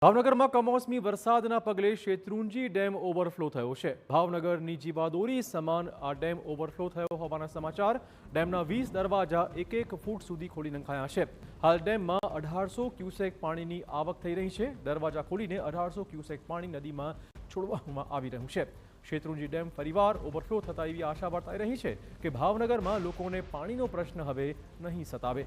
ભાવનગરમાં કમોસમી વરસાદના પગલે શેત્રુંજી ડેમ ઓવરફ્લો થયો છે। ભાવનગરની જીવાદોરી સમાન આ ડેમ ઓવરફ્લો થયો હોવાના સમાચાર। ડેમના 20 દરવાજા 1 ફૂટ સુધી ખોલી નંખાયા છે। હાલ ડેમમાં 1800 ક્યુસેક પાણીની આવક થઈ રહી છે। દરવાજા ખોલીને 1800 ક્યુસેક પાણી નદીમાં છોડવામાં આવી રહ્યું છે। શેત્રુંજી ડેમ ફરીવાર ઓવરફ્લો થતા એવી આશા વર્તાઈ રહી છે કે ભાવનગરમાં લોકોને પાણીનો પ્રશ્ન હવે નહીં સતાવે।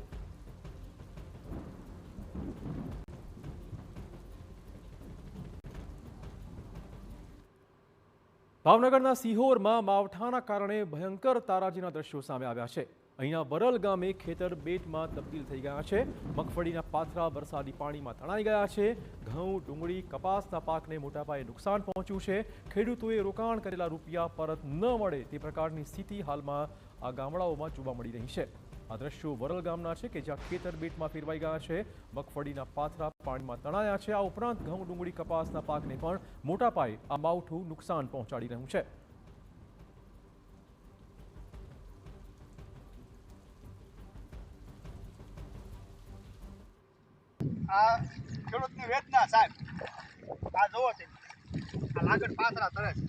ભાવનગરના સિહોરમાં માવઠાના કારણે ભયંકર તારાજીના દ્રશ્યો સામે આવ્યા છે। અહીંના વરલ ગામે ખેતર બેટમાં તબદીલ થઈ ગયા છે। મગફળીના પાથરા વરસાદી પાણીમાં તણાઈ ગયા છે। ઘઉં, ડુંગળી, કપાસના પાકને મોટા પાયે નુકસાન પહોંચ્યું છે। ખેડૂતોએ રોકાણ કરેલા રૂપિયા પરત ન મળે તે પ્રકારની સ્થિતિ હાલમાં આ ગામડાઓમાં જોવા મળી રહી છે। આ દ્રશ્યો વરલ ગામના છે કે જ્યાં ખેતર બેટમાં ફેરવાઈ ગયા છે। મગફળીના પાથરા પાણીમાં તણાયા છે। આ ઉપરાંત ઘઉં, ડુંગળી, કપાસના પાકને પણ મોટા પાયે આ માવઠું નુકસાન પહોંચાડી રહ્યું છે। આ ખેડૂતની વેદના સાહેબ, આ જોવો છે, આ લાગડ પાથરા તરે છે।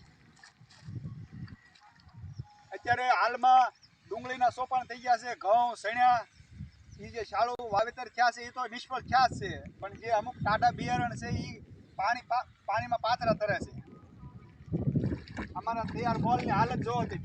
અત્યારે હાલમાં ડુંગળીના સોપાણ થઈ ગયા છે, ઘઉં, સણ્યા, એ જે શાળું વાવેતર થયા છે એ તો નિષ્ફળ થયા જ છે, પણ જે અમુક ટાટા બિયારણ છે એ પાણીમાં પાથરા તરે છે। અમારા તૈયાર મોલની હાલત જોવો છે।